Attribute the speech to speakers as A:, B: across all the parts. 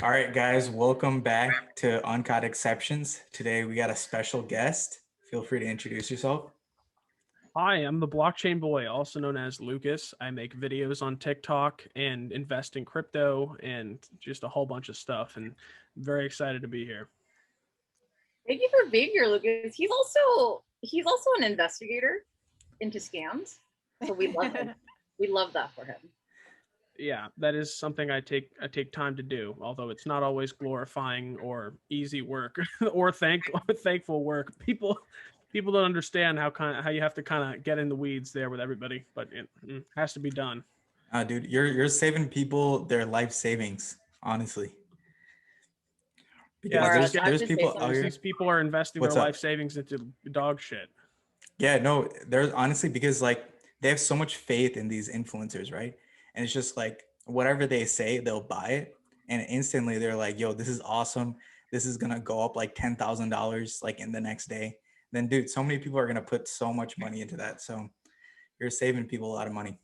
A: All right, guys, welcome back to Uncaught Exceptions. Today we got a special guest. Feel free to introduce yourself.
B: Hi, I'm the blockchain boy, also known as Lucas. I make videos on TikTok and invest in crypto and just a whole bunch of stuff. And I'm very excited to be here.
C: Thank you for being here, Lucas. He's also an investigator into scams. So we love him. We love that for him.
B: Yeah, that is something I take time to do, although it's not always glorifying or easy work or thankful work. People don't understand how you have to kind of get in the weeds there with everybody, but it has to be done.
A: Dude, you're saving people their life savings, honestly.
B: Yeah,
A: Because
C: Or
A: there's people out here.
B: these people are investing their
A: What's
B: life
A: up?
B: savings into dog shit.
A: Yeah, no, there's honestly because like they have so much faith in these influencers, right? And it's just like whatever they say, they'll buy it, and instantly they're like, "Yo, this is awesome. This is gonna go up like $10,000 like in the next day." Then, dude, so many people are gonna put so much money into that. So you're saving people a lot of money.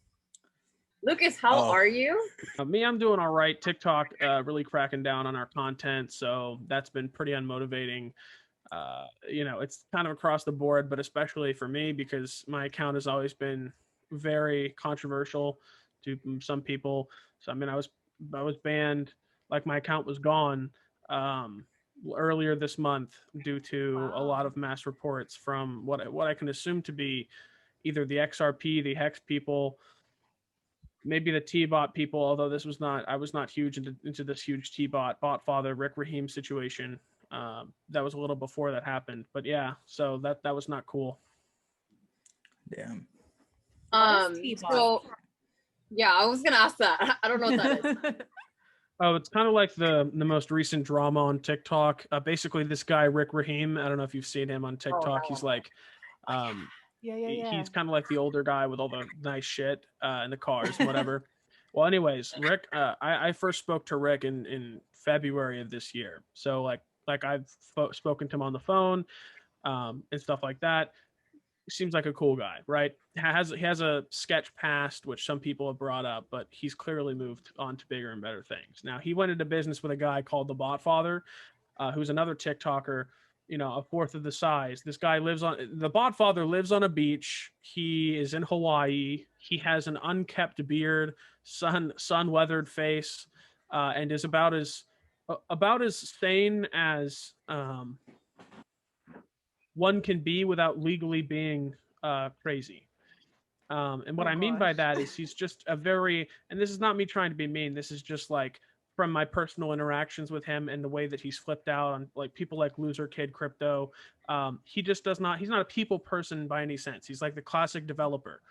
C: Lucas, how
A: Oh.
C: are you?
B: Me, I'm doing all right. TikTok really cracking down on our content, so that's been pretty unmotivating. It's kind of across the board, but especially for me because my account has always been very controversial to some people. So I mean, I was banned, like my account was gone earlier this month due to a lot of mass reports from what I can assume to be either the XRP, the Hex people, maybe the TBot people, although I was not huge into this huge TBot BotFather Rick Rahim situation. That was a little before that happened, but yeah, so that was not cool.
A: Damn.
C: So yeah, I was gonna ask that. I don't know what that is.
B: Oh, it's kind of like the most recent drama on TikTok. Basically, this guy Rick Rahim. I don't know if you've seen him on TikTok.
C: no.
B: He's like, he's kind of like the older guy with all the nice shit in the cars, whatever. Well, anyways, Rick, I first spoke to Rick in February of this year. So like I've spoken to him on the phone and stuff like that. Seems like a cool guy, right? He has a sketch past, which some people have brought up, but he's clearly moved on to bigger and better things. Now he went into business with a guy called the BotFather, who's another TikToker, a fourth of the size. This guy the BotFather lives on a beach. He is in Hawaii. He has an unkept beard, sun weathered face, and is about as sane as one can be without legally being crazy. And what I mean by that is he's just a very, and this is not me trying to be mean. This is just like from my personal interactions with him and the way that he's flipped out on like people like Loser Kid Crypto. He just he's not a people person by any sense. He's like the classic developer.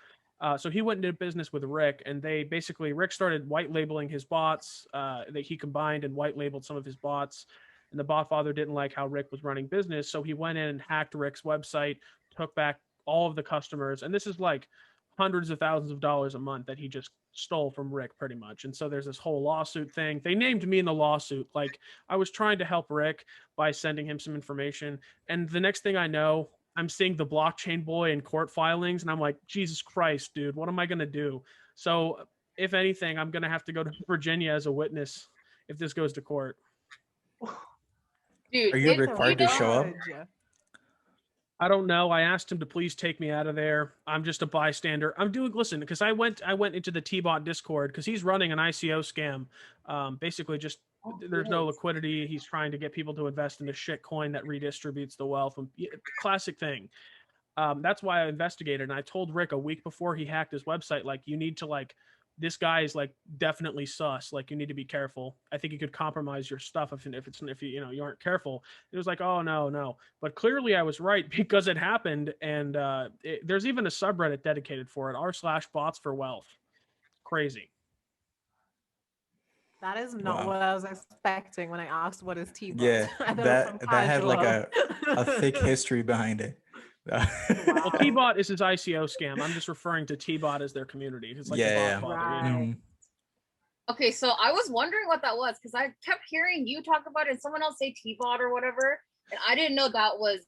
B: So he went into business with Rick, and Rick started white labeling his bots. That he combined and white labeled some of his bots, and the BotFather didn't like how Rick was running business, so he went in and hacked Rick's website, took back all of the customers, and this is like hundreds of thousands of dollars a month that he just stole from Rick pretty much. And so there's this whole lawsuit thing. They named me in the lawsuit. Like I was trying to help Rick by sending him some information. And the next thing I know, I'm seeing the blockchain boy in court filings. And I'm like, Jesus Christ, dude, what am I going to do? So if anything, I'm going to have to go to Virginia as a witness if this goes to court.
C: Dude,
A: Are you required to show up?
B: I don't know. I asked him to please take me out of there. I'm just a bystander. Listen, because I went into the TBot Discord because he's running an ICO scam. Basically just there's no liquidity. He's trying to get people to invest in a shit coin that redistributes the wealth. Classic thing. That's why I investigated. And I told Rick a week before he hacked his website, like, you need to this guy is like definitely sus. Like you need to be careful. I think he could compromise your stuff if you aren't careful. It was like, oh no. But clearly I was right because it happened. And there's even a subreddit dedicated for it, r/bots for wealth. Crazy.
D: That is not what I was expecting when I asked what is TBot.
A: Yeah, that had like a thick history behind it.
B: Well, TBot is his ICO scam. I'm just referring to TBot as their community. It's like the BotFather,
C: Okay, so I was wondering what that was because I kept hearing you talk about it and someone else say TBot or whatever, and I didn't know that was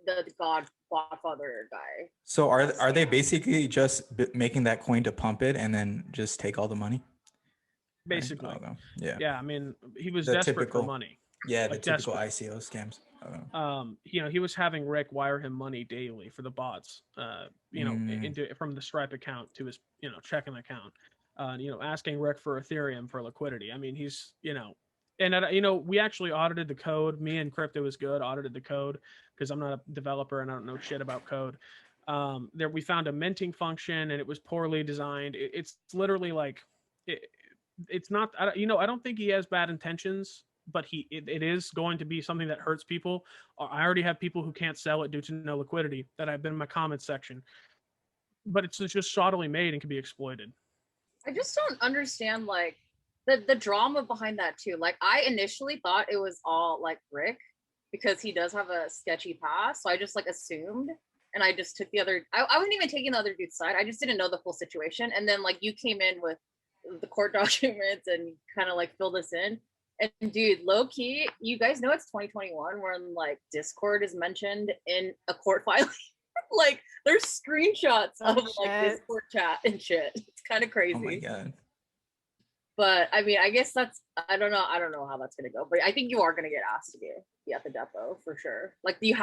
C: the BotFather guy.
A: So are they basically just making that coin to pump it and then just take all the money?
B: basically.
A: Right? Yeah.
B: Yeah, I mean, he was
A: The
B: desperate
A: typical,
B: for money.
A: yeah, the
B: Like
A: typical
B: desperate.
A: ICO scams.
B: You know, he was having Rick wire him money daily for the bots, you know, into from the Stripe account to his, you know, checking account, you know, asking Rick for Ethereum for liquidity. I mean, he's, you know, and you know, we actually audited the code. Me and Crypto is good audited the code because I'm not a developer and I don't know shit about code. There we found a minting function and it was poorly designed. It's literally like, it, it's not, you know, I don't think he has bad intentions, but it is going to be something that hurts people. I already have people who can't sell it due to no liquidity that have been in my comments section, but it's just shoddily made and can be exploited.
C: I just don't understand like the drama behind that too. Like I initially thought it was all like Rick because he does have a sketchy past, so I just like assumed and I just took the other. I wasn't even taking the other dude's side. I just didn't know the full situation, and then like you came in with the court documents and kind of like fill this in. And dude, low key, you guys know it's 2021 when like Discord is mentioned in a court filing. Like there's screenshots of like Discord chat and shit. It's kind of crazy.
A: Oh my god.
C: But I mean, I guess that's I don't know how that's gonna go. But I think you are gonna get asked to be at the depot for sure. Like you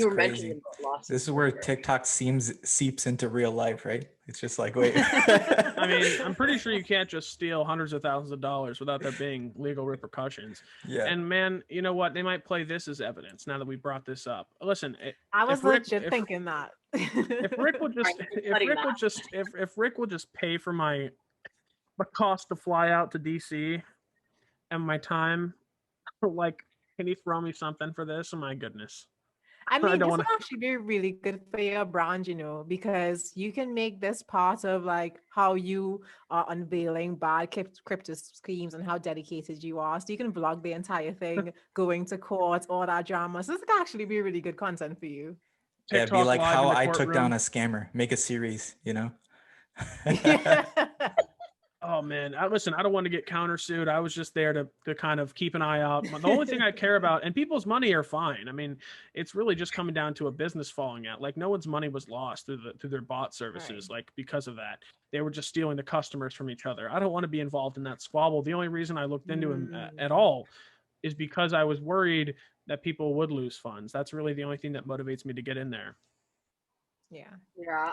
C: were mentioning
A: this is where TikTok seeps into real life, right? It's just like, wait.
B: I mean, I'm pretty sure you can't just steal hundreds of thousands of dollars without there being legal repercussions.
A: Yeah.
B: And man, you know what? They might play this as evidence now that we brought this up. Listen,
D: I was legit thinking that.
B: If Rick would just pay for my cost to fly out to DC and my time, like, can he throw me something for this? Oh my goodness.
D: I mean, this would actually be really good for your brand, you know, because you can make this part of like how you are unveiling bad crypto schemes and how dedicated you are. So you can vlog the entire thing, going to court, all that drama. So this could actually be really good content for you.
A: Yeah, be like how I took down a scammer. Make a series, you know?
B: Yeah. Oh man, listen, I don't want to get countersued. I was just there to kind of keep an eye out. The only thing I care about, and people's money are fine. I mean, it's really just coming down to a business falling out. Like no one's money was lost through their bot services, like because of that. They were just stealing the customers from each other. I don't want to be involved in that squabble. The only reason I looked into him at all is because I was worried that people would lose funds. That's really the only thing that motivates me to get in there.
C: Yeah.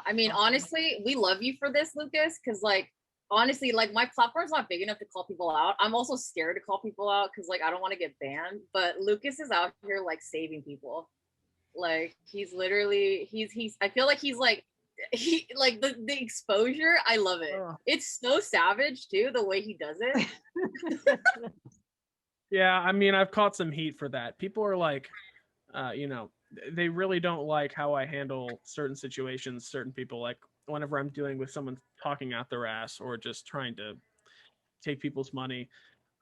C: I mean, honestly, we love you for this, Lucas, because like honestly, like my platform's not big enough to call people out. I'm also scared to call people out because like I don't want to get banned. But Lucas is out here like saving people. Like he's literally he's I feel like he's like he like the exposure. I love it. It's so savage too the way he does it.
B: Yeah, I mean I've caught some heat for that. People are like, you know, they really don't like how I handle certain situations. Certain people like. Whenever I'm dealing with someone talking out their ass or just trying to take people's money.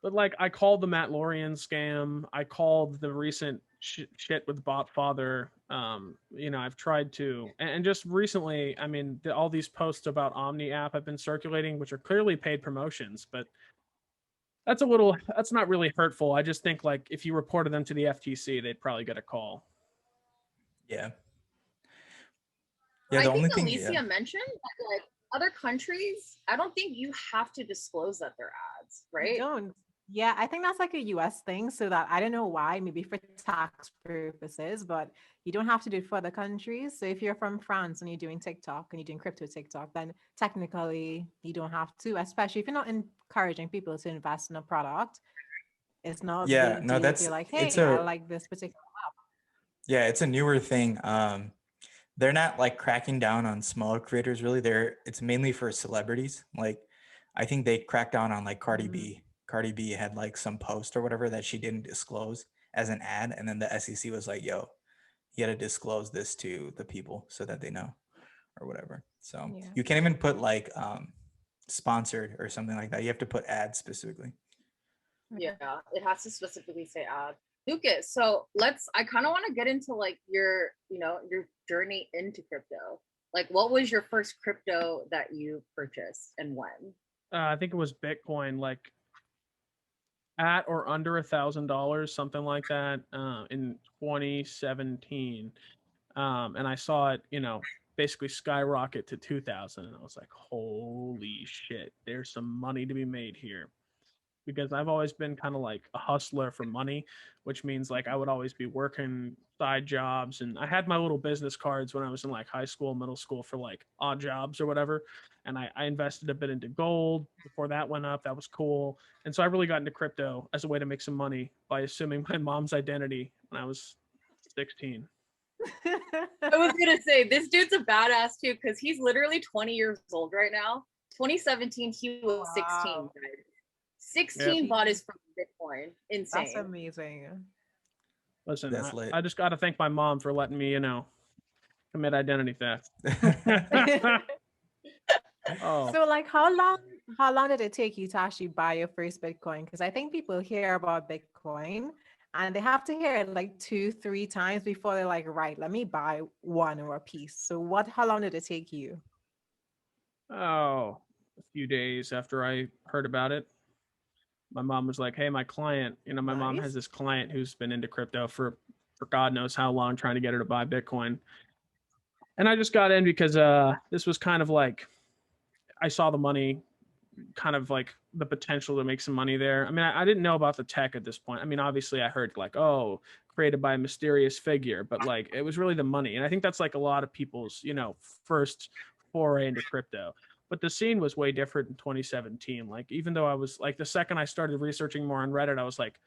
B: But like I called the Matt Lorian scam. I called the recent shit with BotFather. You know, I've tried to, and just recently, I mean, all these posts about Omni app have been circulating, which are clearly paid promotions, but that's not really hurtful. I just think like if you reported them to the FTC, they'd probably get a call.
A: Yeah.
C: Yeah, I think Alysia mentioned that like other countries, I don't think you have to disclose that they're ads, right?
D: You don't. Yeah, I think that's like a US thing. So that I don't know why, maybe for tax purposes, but you don't have to do it for other countries. So if you're from France and you're doing TikTok and you're doing crypto TikTok, then technically you don't have to, especially if you're not encouraging people to invest in a product. It's not
A: yeah, no, that's
D: you're like, hey, I like this particular app.
A: Yeah, it's a newer thing. They're not like cracking down on smaller creators really. It's mainly for celebrities. Like I think they cracked down on like Cardi B. Cardi B had like some post or whatever that she didn't disclose as an ad, and then the SEC was like, yo, you got to disclose this to the people so that they know or whatever. So you can't even put like sponsored or something like that. You have to put ads specifically.
C: Yeah, it has to specifically say ad. Lucas, so I kind of want to get into like your journey into crypto. Like what was your first crypto that you purchased and when?
B: I think it was Bitcoin, like at or under $1,000, something like that, in 2017. And I saw it, you know, basically skyrocket to 2,000. And I was like, holy shit, there's some money to be made here. because I've always been kind of like a hustler for money, which means like I would always be working side jobs. And I had my little business cards when I was in like high school, middle school for like odd jobs or whatever. And I invested a bit into gold before that went up. That was cool. And so I really got into crypto as a way to make some money by assuming my mom's identity when I was 16.
C: I was gonna say this dude's a badass too, because he's literally 20 years old right now. 2017, he was 16.
D: Wow.
C: 16 bought his from Bitcoin. Insane.
D: That's amazing.
B: Listen,
A: That's lit.
B: I just got to thank my mom for letting me, commit identity theft. Oh.
D: So like how long did it take you to actually buy your first Bitcoin? Because I think people hear about Bitcoin and they have to hear it like 2-3 times before they're like, right, let me buy one or a piece. So how long did it take you?
B: Oh, a few days after I heard about it. My mom was like, hey, my client, my mom has this client who's been into crypto for God knows how long, trying to get her to buy Bitcoin. And I just got in because this was kind of like, I saw the money, kind of like the potential to make some money there. I mean, I didn't know about the tech at this point. I mean, obviously I heard like, oh, created by a mysterious figure, but like it was really the money. And I think that's like a lot of people's, first foray into crypto. But the scene was way different in 2017. Like, even though I was like, the second I started researching more on Reddit, I was like,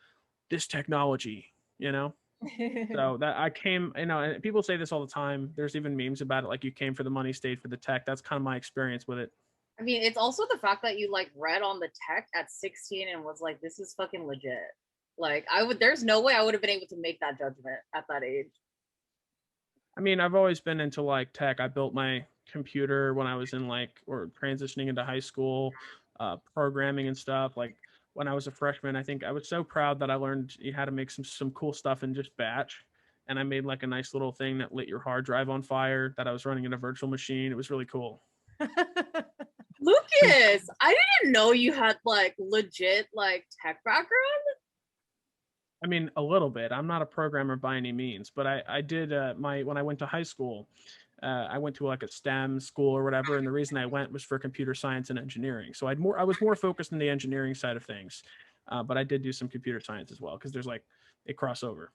B: this technology, So that I came, and people say this all the time. There's even memes about it. Like, you came for the money, stayed for the tech. That's kind of my experience with it.
C: I mean, it's also the fact that you like read on the tech at 16 and was like, this is fucking legit. Like, there's no way I would have been able to make that judgment at that age.
B: I mean, I've always been into like tech. I built my computer when I was in or transitioning into high school, programming and stuff. Like, when I was a freshman, I think I was so proud that I learned how to make some cool stuff in just batch. And I made like a nice little thing that lit your hard drive on fire that I was running in a virtual machine. It was really cool.
C: Lucas, I didn't know you had like legit like tech background.
B: I mean, a little bit. I'm not a programmer by any means, but I did when I went to high school, I went to like a STEM school or whatever, and the reason I went was for computer science and engineering. So I was more focused on the engineering side of things, but I did do some computer science as well because there's like a crossover.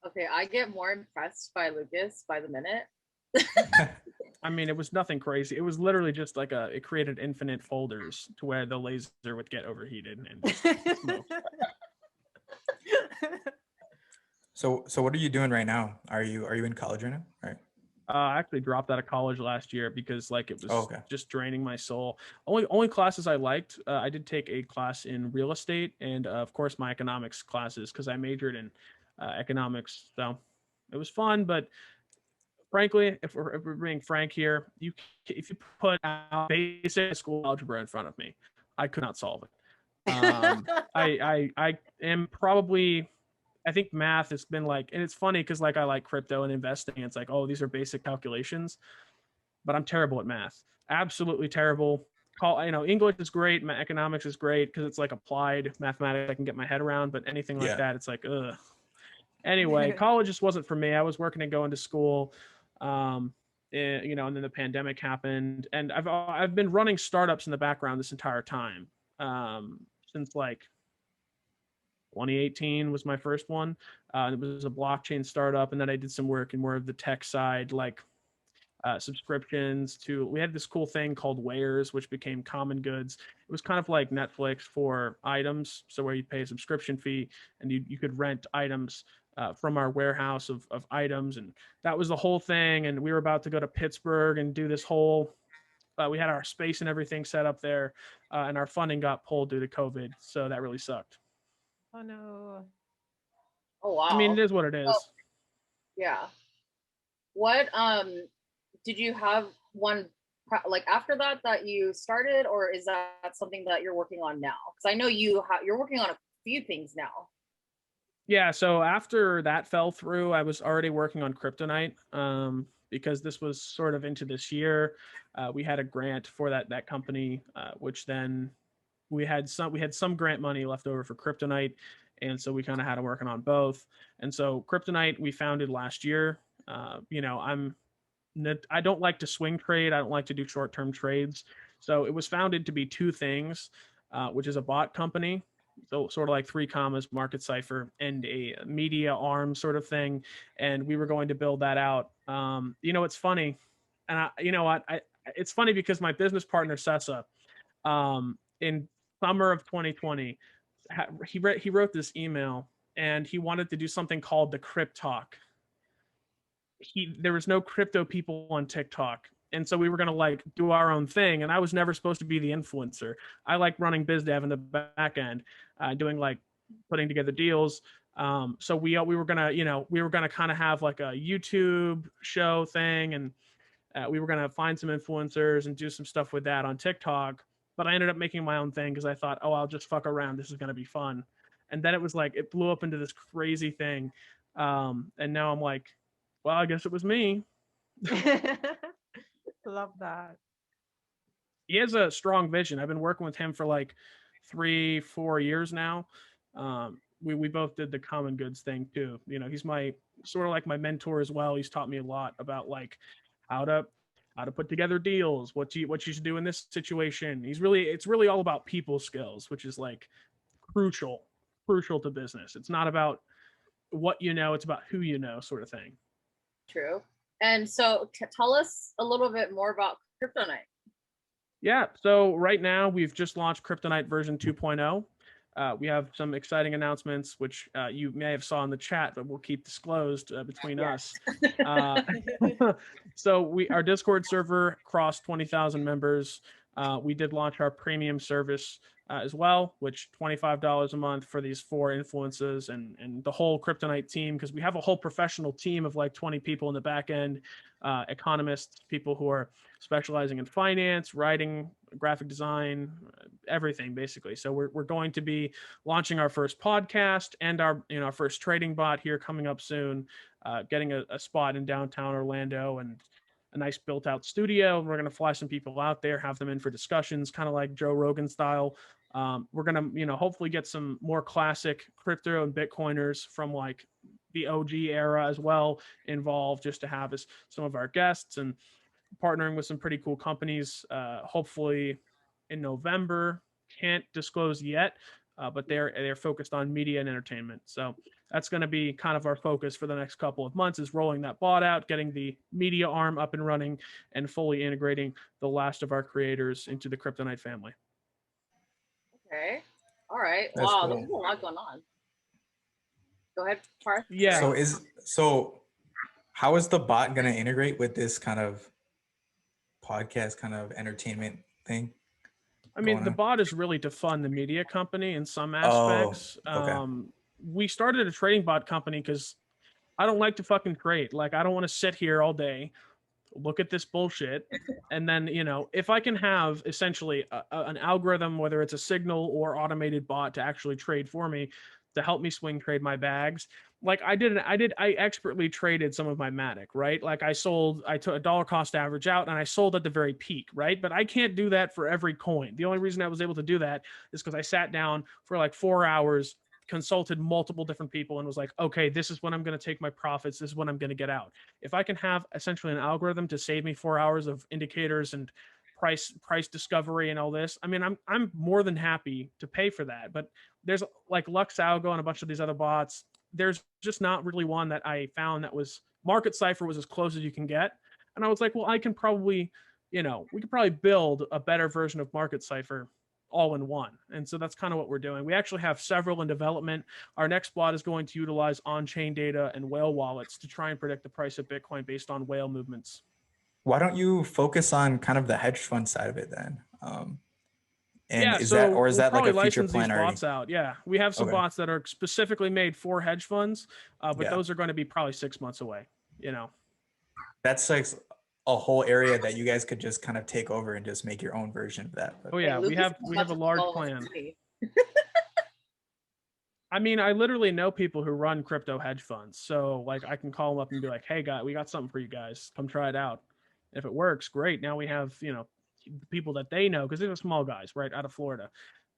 C: Okay, I get more impressed by Lucas by the minute.
B: I mean, it was nothing crazy. It was literally just like it created infinite folders to where the laser would get overheated and smoke.
A: So what are you doing right now? Are you in college right now? Right.
B: I actually dropped out of college last year because like it was
A: okay.
B: just draining my soul. Only classes I liked. I did take a class in real estate and of course my economics classes because I majored in economics. So it was fun, but frankly, if we're being frank here, if you put out basic school algebra in front of me, I could not solve it. I am probably. I think math has been like, and it's funny because like I like crypto and investing. It's like, oh, these are basic calculations, but I'm terrible at math. Absolutely terrible. English is great. Economics is great because it's like applied mathematics I can get my head around, but anything like that, it's like, ugh. Anyway, college just wasn't for me. I was working and going to school, and then the pandemic happened, and I've been running startups in the background this entire time, since like 2018 was my first one. It was a blockchain startup, and then I did some work in more of the tech side, like subscriptions to. We had this cool thing called Wares, which became Common Goods. It was kind of like Netflix for items, so where you pay a subscription fee and you could rent items from our warehouse of items, and that was the whole thing. And we were about to go to Pittsburgh and do this whole. We had our space and everything set up there, and our funding got pulled due to COVID, so that really sucked.
D: Oh no.
C: Oh wow.
B: I mean, it is what it is.
C: Oh, yeah. What did you have one like after that you started, or is that something that you're working on now? Because I know you're working on a few things now.
B: Yeah, so after that fell through, I was already working on Kryptonite, because this was sort of into this year. We had a grant for that company, which then we had some grant money left over for Kryptonite, and so we kind of had them working on both. And so Kryptonite we founded last year. I don't like to swing trade. I don't like to do short-term trades. So it was founded to be two things, which is a bot company so sort of like 3 commas, Market Cipher, and a media arm sort of thing. And we were going to build that out. It's funny. And it's funny because my business partner, Sessa, in summer of 2020, he wrote this email and he wanted to do something called the Crypt Talk. There was no crypto people on TikTok. And so we were going to like do our own thing. And I was never supposed to be the influencer. I like running biz dev in the back end, doing like putting together deals. So we were going to kind of have like a YouTube show thing. And we were going to find some influencers and do some stuff with that on TikTok. But I ended up making my own thing because I thought, oh, I'll just fuck around. This is going to be fun. And then it was like, it blew up into this crazy thing. And now I'm like, well, I guess it was me.
D: Love that.
B: He has a strong vision. I've been working with him for like 3-4 years now. We both did the common goods thing too. He's my sort of like my mentor as well. He's taught me a lot about like how to put together deals, what you should do in this situation. It's really all about people skills, which is like crucial to business. It's not about what you know, it's about who you know, sort of thing.
C: True. And so tell us a little bit more about Kryptonite.
B: Yeah, so right now we've just launched Kryptonite version 2.0. We have some exciting announcements, which you may have saw in the chat, but we'll keep disclosed between us. So our Discord server crossed 20,000 members. We did launch our premium service as well, which $25 a month for these 4 influences and the whole Kryptonite team, because we have a whole professional team of like 20 people in the back end, economists, people who are specializing in finance, writing, graphic design, everything basically. So we're going to be launching our first podcast and our first trading bot here coming up soon, getting a spot in downtown Orlando and a nice built out studio. We're going to fly some people out there, have them in for discussions, kind of like Joe Rogan style. We're going to, hopefully get some more classic crypto and Bitcoiners from like the OG era as well involved, just to have as some of our guests, and partnering with some pretty cool companies, hopefully in November. Can't disclose yet, but they're focused on media and entertainment. So that's going to be kind of our focus for the next couple of months, is rolling that bot out, getting the media arm up and running, and fully integrating the last of our creators into the Kryptonite family.
C: Okay. All right.
A: That's
C: wow,
A: cool.
C: there's a lot going on. Go ahead, Parth.
B: Yeah.
A: So how is the bot going to integrate with this kind of podcast kind of entertainment thing?
B: I mean, the bot is really to fund the media company in some aspects.
A: Okay.
B: We started a trading bot company because I don't like to fucking trade. Like, I don't want to sit here all day, look at this bullshit, and then, if I can have essentially an algorithm, whether it's a signal or automated bot to actually trade for me, to help me swing trade my bags. Like I expertly traded some of my Matic, right? Like I took a dollar cost average out and I sold at the very peak, right? But I can't do that for every coin. The only reason I was able to do that is because I sat down for like 4 hours, consulted multiple different people, and was like, okay, this is when I'm going to take my profits. This is when I'm going to get out. If I can have essentially an algorithm to save me 4 hours of indicators and price discovery and all this, I mean, I'm more than happy to pay for that. But there's like Lux Algo and a bunch of these other bots. There's just not really one that I found that was Market Cipher was as close as you can get. And I was like, well, I can probably, we could probably build a better version of Market Cipher all in one. And so that's kind of what we're doing. We actually have several in development. Our next bot is going to utilize on-chain data and whale wallets to try and predict the price of Bitcoin based on whale movements.
A: Why don't you focus on kind of the hedge fund side of it then? Is
B: we'll
A: that like a future
B: license
A: plan
B: these
A: already?
B: bots out. Yeah, we have some bots that are specifically made for hedge funds, but those are going to be probably 6 months away.
A: That's like a whole area that you guys could just kind of take over and just make your own version of that.
B: Oh yeah, we have a large plan. I mean, I literally know people who run crypto hedge funds, so like I can call them up and be like, "Hey, guys, we got something for you guys. Come try it out. If it works, great. Now we have people that they know, because these are small guys, right, out of Florida.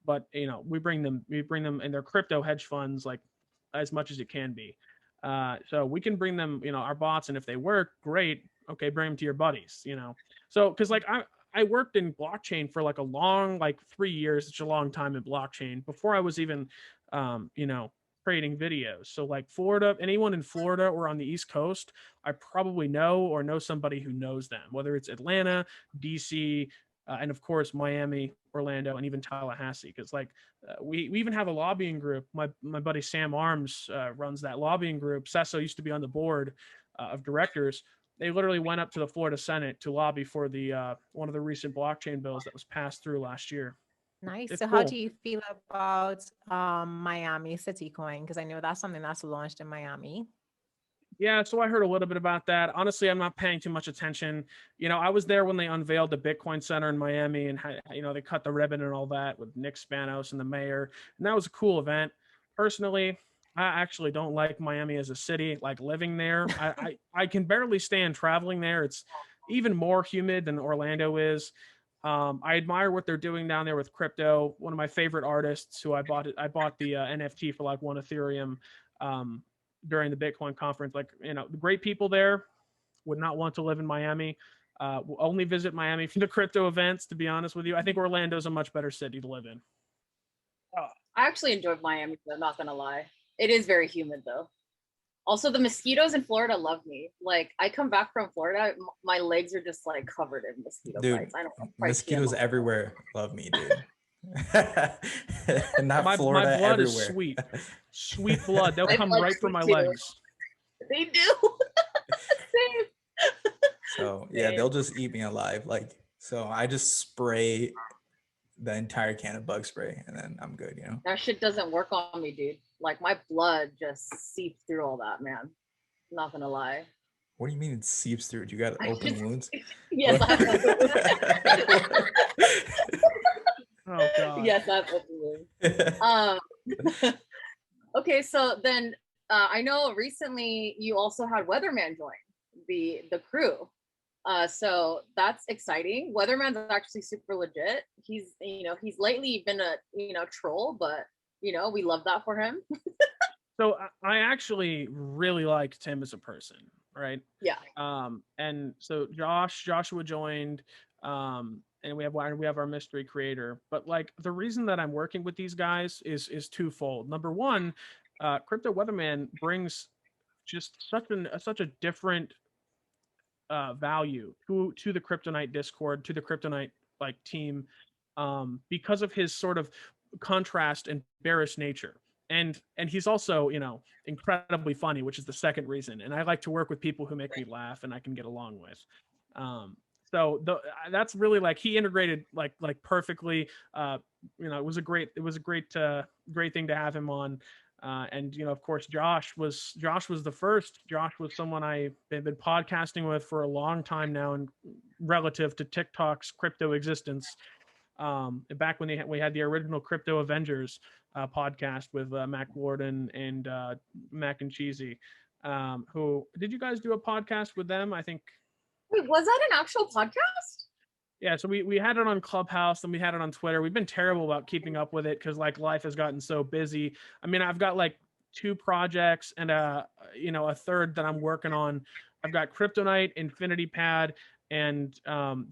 B: But we bring them in their crypto hedge funds like as much as it can be. So we can bring them, our bots, and if they work, great. Okay, bring them to your buddies. So because like I worked in blockchain for like a long, like 3 years. It's a long time in blockchain before I was even, you know, creating videos. So like Florida, anyone in Florida or on the East Coast, I probably know or know somebody who knows them, whether it's Atlanta, DC, and of course Miami, Orlando, and even Tallahassee. Because like we even have a lobbying group. My buddy Sam Arms runs that lobbying group. Sesso used to be on the board of directors. They literally went up to the Florida Senate to lobby for the one of the recent blockchain bills that was passed through last year.
D: Nice.
B: It's
D: So how
B: cool.
D: do you feel about Miami City Coin? Because I know that's something that's launched in Miami.
B: Yeah, so I heard a little bit about that. Honestly, I'm not paying too much attention. You know, I was there when they unveiled the Bitcoin Center in Miami, and you know, they cut the ribbon and all that with Nick Spanos and the mayor, and that was a cool event. Personally, I actually don't like Miami as a city. Like living there, I can barely stand traveling there. It's even more humid than Orlando is. I admire what they're doing down there with crypto. One of my favorite artists, who I bought the NFT for like 1 Ethereum. During the Bitcoin conference, like, you know, the great people there. Would not want to live in Miami. Will only visit Miami for the crypto events, to be honest with you. I think Orlando's a much better city to live in.
C: I actually enjoyed Miami, I'm not gonna lie. It is very humid though. Also, the mosquitoes in Florida love me. Like, I come back from Florida, my legs are just like covered in mosquito bites. I don't know.
A: Mosquitoes everywhere love me, dude. Not
B: my
A: Florida,
B: blood
A: everywhere.
B: is sweet. Sweet blood. They'll
C: My
B: come
C: blood's
B: right for my
C: sweet too.
B: legs.
C: They do. Same.
A: So yeah, they'll just eat me alive. Like, so I just spray the entire can of bug spray and then I'm good, you know?
C: That shit doesn't work on me, dude. Like, my blood just seeps through all that, man. I'm not gonna lie.
A: What do you mean it seeps through? You got open wounds?
C: Yes, I have open
B: Oh god.
C: Yes, I have open wounds. Okay, so then I know recently you also had Weatherman join the crew. So that's exciting. Weatherman's actually super legit. He's, you know, he's lately been a, you know, troll, but you know, we love that for him.
B: So I actually really liked him as a person, right?
C: Yeah.
B: And so Joshua joined, and we have our mystery creator. But like, the reason that I'm working with these guys is twofold. Number one, Crypto Weatherman brings just such a different value to the Kryptonite Discord, to the Kryptonite like team, because of his sort of contrast and bearish nature. And he's also, you know, incredibly funny, which is the second reason. And I like to work with people who make me laugh and I can get along with. So that's really like, he integrated like perfectly. You know, it was a great great thing to have him on. And you know, of course, Josh was the first. Josh was someone I've been podcasting with for a long time now, and relative to TikTok's crypto existence. Back when we had the original Crypto Avengers podcast with Mac Warden and Mac and Cheesy. Who did you guys do a podcast with them? I think.
C: Wait, was that an actual podcast?
B: Yeah, so we had it on Clubhouse and we had it on Twitter. We've been terrible about keeping up with it because like life has gotten so busy. I mean, I've got like 2 projects and you know, a third that I'm working on. I've got Kryptonite, InfinityPad, and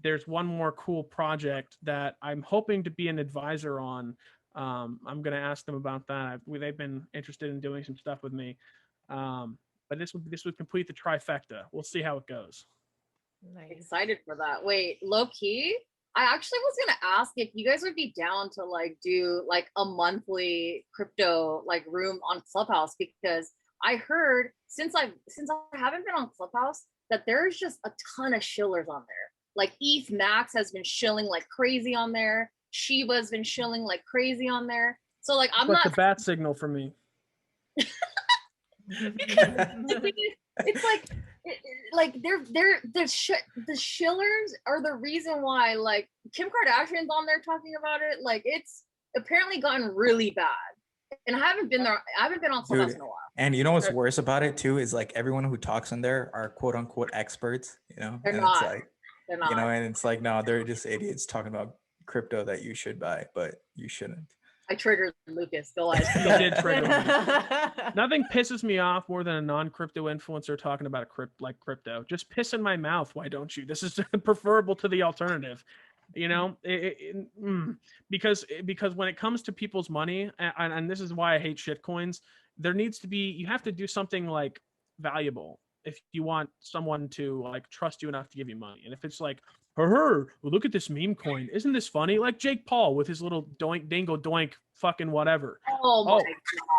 B: there's one more cool project that I'm hoping to be an advisor on. I'm gonna ask them about that. They've been interested in doing some stuff with me. But this would complete the trifecta. We'll see how it goes.
D: Nice.
C: Excited for that. Wait, low key, I actually was gonna ask if you guys would be down to like do like a monthly crypto like room on Clubhouse, because I heard since I haven't been on Clubhouse that there's just a ton of shillers on there. Like ETH Max has been shilling like crazy on there. Shiba's been shilling like crazy on there. So like I'm
B: That's
C: not
B: the bat signal for me.
C: It's like they're the shillers are the reason why like Kim Kardashian's on there talking about it. Like, it's apparently gotten really bad, and I haven't been there. I haven't been on Clubhouse in a while.
A: And you know what's worse about it too is like everyone who talks on there are quote unquote experts. You know,
C: They're
A: and
C: not.
A: It's like,
C: They're not.
A: you know, and it's like, no, they're just idiots talking about crypto that you should buy, but you shouldn't.
C: I triggered Lucas. Go ahead.
B: You did trigger me. Nothing pisses me off more than a non-crypto influencer talking about crypto. Just piss in my mouth. Why don't you? This is preferable to the alternative. You know, because when it comes to people's money, and this is why I hate shit coins, there needs to be, you have to do something like valuable if you want someone to like trust you enough to give you money. And if it's like, well, look at this meme coin, isn't this funny? Like Jake Paul with his little doink dingle doink fucking whatever.
C: Oh my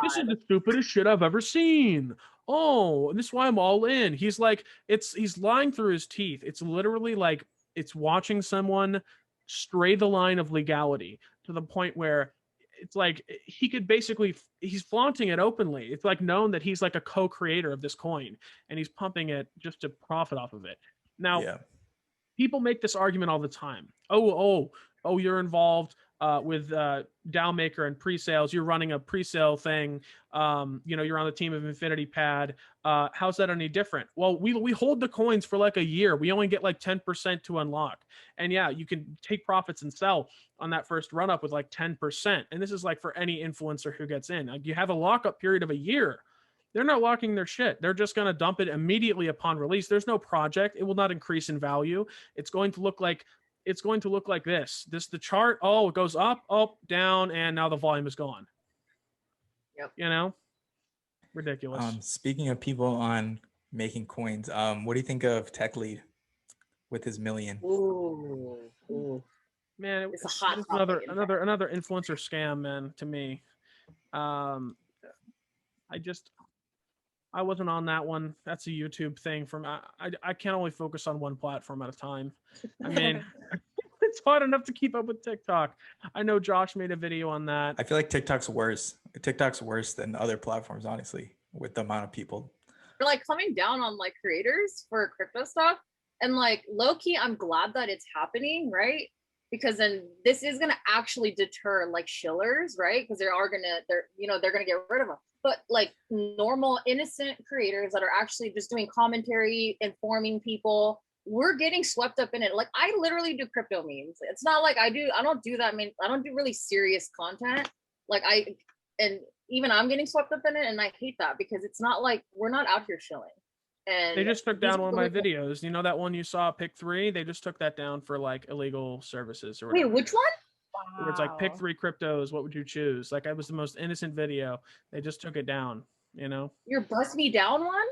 B: This is
C: god.
B: the stupidest shit I've ever seen. Oh, this is why I'm all in. He's like, he's lying through his teeth. It's literally like it's watching someone stray the line of legality to the point where it's like he could basically, he's flaunting it openly. It's like known that he's like a co-creator of this coin and he's pumping it just to profit off of it. Now,
A: Yeah.
B: people make this argument all the time. Oh, you're involved with DAO Maker and pre-sales. You're running a pre-sale thing. You're on the team of InfinityPad. How's that any different? Well, we hold the coins for like a year. We only get like 10% to unlock. And yeah, you can take profits and sell on that first run up with like 10%. And this is like for any influencer who gets in. Like you have a lockup period of a year. They're not locking their shit. They're just going to dump it immediately upon release. There's no project. It will not increase in value. It's going to look like this. The chart, it goes up, down, and now the volume is gone.
C: Yep.
B: You know? Ridiculous.
A: Speaking of people on making coins, what do you think of Tech Lead with his million?
C: Ooh.
B: Man,
C: It's a hot
B: it's
C: topic
B: another influencer scam, man, to me. I wasn't on that one. That's a YouTube thing. I can only focus on one platform at a time. I mean, it's hard enough to keep up with TikTok. I know Josh made a video on that.
A: I feel like TikTok's worse. TikTok's worse than other platforms, honestly, with the amount of people.
C: They're like coming down on like creators for crypto stuff. And like low key, I'm glad that it's happening, right? Because then this is gonna actually deter like shillers, right? Because they're gonna get rid of them. But like normal innocent creators that are actually just doing commentary, informing people, we're getting swept up in it. Like I literally do crypto memes. It's not like I don't do that. I mean, I don't do really serious content. And even I'm getting swept up in it, and I hate that because it's not like we're not out here shilling. And
B: they just took down one of my videos. You know that one you saw, Pick 3? They just took that down for like illegal services or whatever.
C: Wait, which one?
D: Wow.
B: Where it's like pick 3 cryptos, what would you choose? Like it was the most innocent video. They just took it down, you know?
C: Your bust me down one?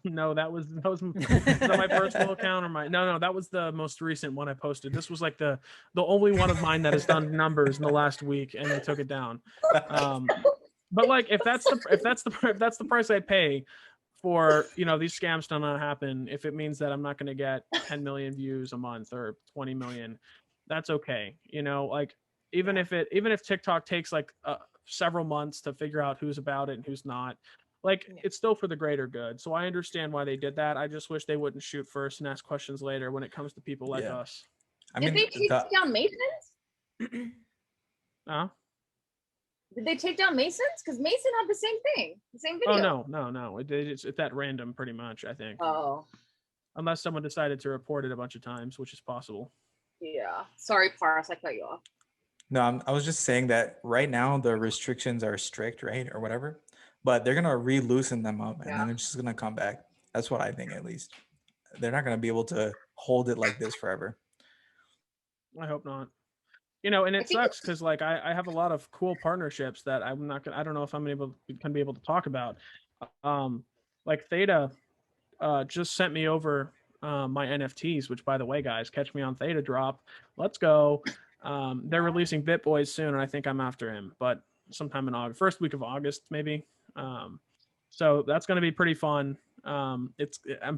B: No, that was my personal account or no, that was the most recent one I posted. This was like the only one of mine that has done numbers in the last week, and they took it down. But like if that's the price I pay for these scams to not happen, if it means that I'm not going to get 10 million views a month or 20 million, that's okay. Like even if TikTok takes like several months to figure out who's about it and who's not, like it's still for the greater good. So I understand why they did that. I just wish they wouldn't shoot first and ask questions later when it comes to people like us.
A: I mean,
C: did they take down Masons? Did they take down Masons? Because Mason had the same thing, the same video.
B: Oh no. It's that random, pretty much. I think.
C: Oh.
B: Unless someone decided to report it a bunch of times, which is possible.
C: Yeah. Sorry, Paras, I cut you off.
A: No, I was just saying that right now the restrictions are strict, right, or whatever. But they're gonna re-loosen them up, and then it's just gonna come back. That's what I think, at least. They're not gonna be able to hold it like this forever.
B: I hope not. And it sucks because like I have a lot of cool partnerships that I don't know if I'm going to be able to talk about. Like Theta just sent me over my NFTs, which by the way, guys, catch me on Theta drop. Let's go. They're releasing BitBoys soon, and I think I'm after him, but sometime in August, first week of August, maybe. So that's going to be pretty fun. I'm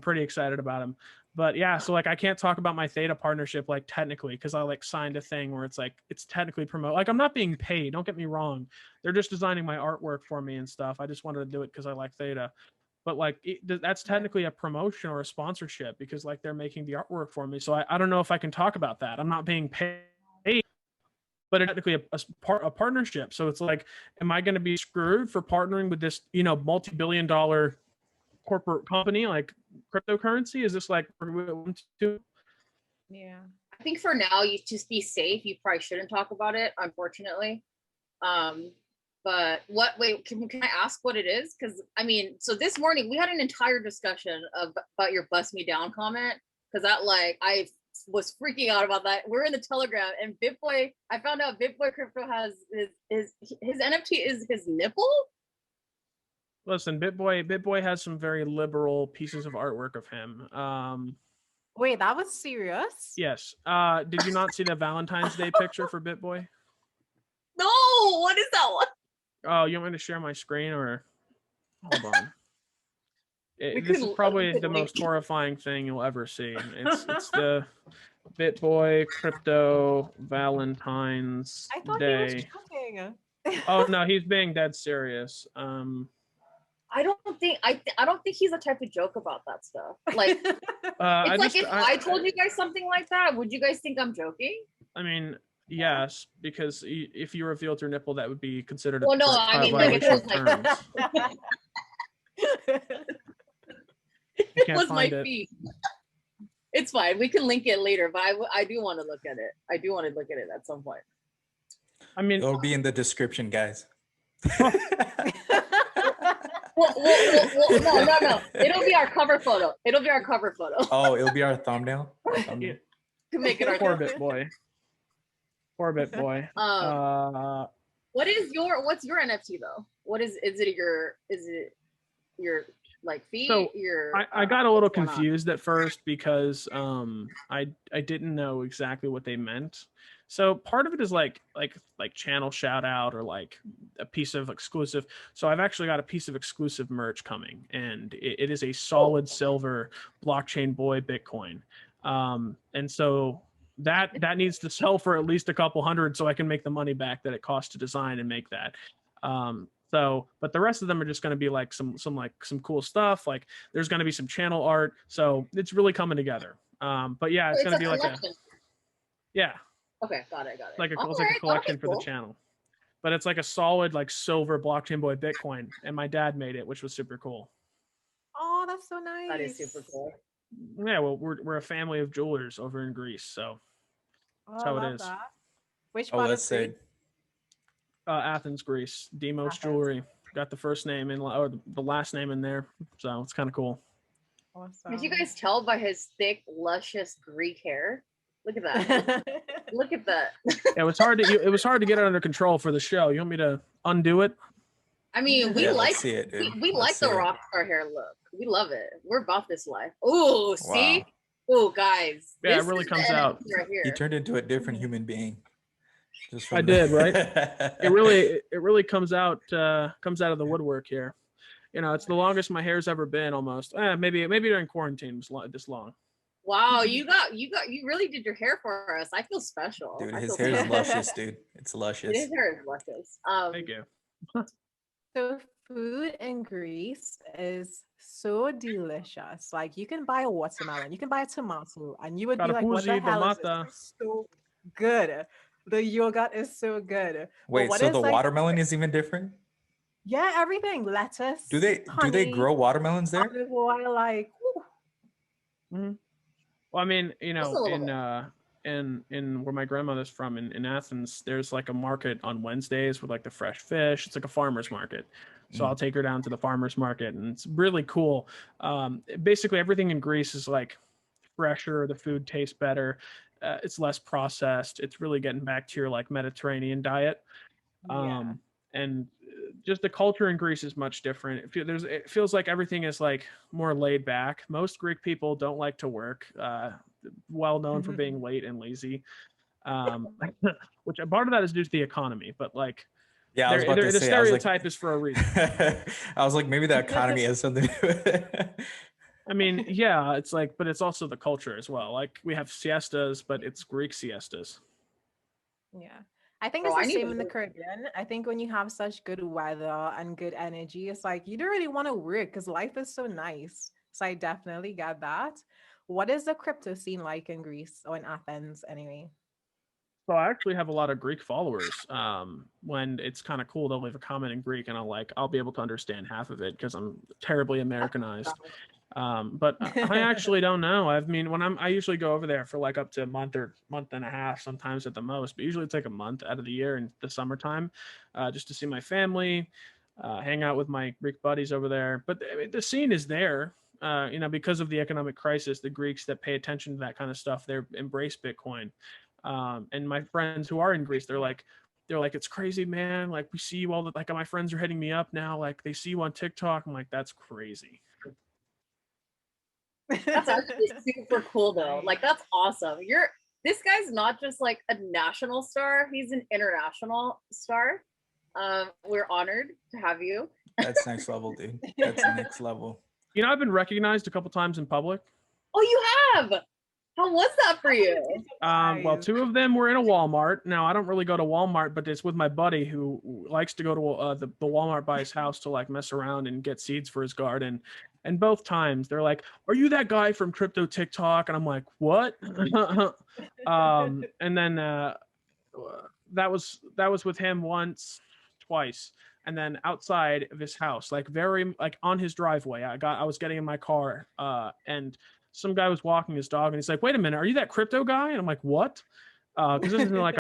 B: pretty excited about him. But yeah, so like I can't talk about my Theta partnership like technically because I like signed a thing where it's like it's technically promote. Like I'm not being paid. Don't get me wrong. They're just designing my artwork for me and stuff. I just wanted to do it because I like Theta. But like that's technically a promotion or a sponsorship because like they're making the artwork for me. So I don't know if I can talk about that. I'm not being paid, but it's technically a partnership. So it's like, am I going to be screwed for partnering with this multi-billion-dollar corporate company like cryptocurrency? Is this like
C: yeah, I think for now you just be safe. You probably shouldn't talk about it, unfortunately. But can I ask what it is? Because I mean, so this morning we had an entire discussion about your bust me down comment, because that like was freaking out about that. We're in the Telegram, and BitBoy. I found out BitBoy Crypto has his NFT is his nipple.
B: Listen, BitBoy has some very liberal pieces of artwork of him.
D: Wait, that was serious?
B: Yes. Did you not see the Valentine's Day picture for BitBoy?
C: No, what is that one?
B: Oh, you want me to share my screen or hold on? This is probably the most horrifying thing you'll ever see. It's the BitBoy Crypto Valentine's
D: I thought
B: Day.
D: he was joking.
B: Oh no, he's being dead serious.
C: I don't think he's the type to joke about that stuff. Like, if I told you guys something like that, would you guys think I'm joking?
B: I mean, yes, because if you revealed your nipple, that would be considered a
C: violation of terms. It was my feet. It's fine. We can link it later, but I do want to look at it. I do want to look at it at some point.
B: I mean,
A: it'll be in the description, guys.
C: Well, no. It'll be our cover photo.
A: Oh, it'll be our thumbnail.
C: To make it our
B: poor BitBoy. Poor BitBoy.
C: What's your NFT though? Is it your like feet?
B: So I got a little confused at first because I didn't know exactly what they meant. So part of it is like channel shout out or like a piece of exclusive. So I've actually got a piece of exclusive merch coming, and it is a solid silver blockchain boy Bitcoin. And so that needs to sell for at least a couple hundred so I can make the money back that it cost to design and make that. But the rest of them are just going to be like some cool stuff. Like there's going to be some channel art. So it's really coming together. But yeah, it's going to be like yeah.
C: Okay, got it.
B: Like a collection for the channel. But it's like a solid like silver blockchain boy Bitcoin, and my dad made it, which was super cool.
D: Oh, that's so nice.
C: That is super cool.
B: Yeah, well, we're a family of jewelers over in Greece, so that's how it is.
D: That. Which
A: part of Greece?
B: Athens, Greece. Dimos Jewelry. Got the first name or the last name in there, so it's kind of cool.
D: Awesome.
C: Did you guys tell by his thick, luscious Greek hair? Look at that. Look at that.
B: It was hard to get it under control for the show. You want me to undo it?
C: I mean, we like the rock star hair look. We love it. We're about this life. Oh, see? Oh, guys.
B: Yeah, it really comes out.
C: Right here.
A: He turned into a different human being.
B: I did, right? It really comes out of the woodwork here. You know, it's the longest my hair's ever been almost. Maybe during quarantine was this long.
C: Wow, you really did your hair for us. I feel special.
A: Dude, his hair is luscious, dude. It's luscious.
C: His hair is luscious.
B: Thank you.
D: So food in Greece is so delicious. Like you can buy a watermelon, you can buy a tomato, and you would be like, what the hell is this? It's so good. The yogurt is so good.
A: Wait, so the watermelon is even different?
D: Yeah, everything. Lettuce.
A: Do they grow watermelons there?
D: Like,
B: mm-hmm. Well, I mean, you know, in where my grandmother's from in Athens, there's like a market on Wednesdays with like the fresh fish. It's like a farmer's market. So I'll take her down to the farmer's market, and it's really cool. Basically everything in Greece is like fresher. The food tastes better. It's less processed. It's really getting back to your like Mediterranean diet. And just the culture in Greece is much different. It feels like everything is like more laid back. Most Greek people don't like to work. Well known for being late and lazy, which part of that is due to the economy. But like,
A: yeah,
B: the stereotype is for a reason.
A: I was like, maybe the economy has something to do with it.
B: I mean, yeah, it's like, but it's also the culture as well. Like we have siestas, but it's Greek siestas.
D: Yeah. I think it's the same in the Caribbean. I think when you have such good weather and good energy, it's like you don't really want to work because life is so nice. So I definitely get that. What is the crypto scene like in Greece or in Athens anyway?
B: So I actually have a lot of Greek followers. When it's kind of cool, they'll leave a comment in Greek and I'll be able to understand half of it because I'm terribly Americanized. But I actually don't know. I mean, I usually go over there for like up to a month or month and a half, sometimes at the most, but usually it's like a month out of the year in the summertime, just to see my family, hang out with my Greek buddies over there. But the scene is there. because of the economic crisis, the Greeks that pay attention to that kind of stuff, they embrace Bitcoin. And my friends who are in Greece, they're like, it's crazy, man. Like we see you all the, like my friends are hitting me up now. Like they see you on TikTok. I'm like, that's crazy.
C: That's actually super cool though. Like that's awesome. This guy's not just like a national star, he's an international star. We're honored to have you.
A: That's next level, dude. That's next level.
B: I've been recognized a couple times in public.
C: Oh, you have? How was that for you?
B: Well, 2 of them were in a Walmart. Now, I don't really go to Walmart, but it's with my buddy who likes to go to the Walmart by his house to like mess around and get seeds for his garden. And both times they're like, "Are you that guy from Crypto TikTok?" And I'm like, "What?" And then that was with him twice. And then outside of his house, like very like on his driveway, I was getting in my car, and some guy was walking his dog, and he's like, "Wait a minute, are you that crypto guy?" And I'm like, "What?" Because this is like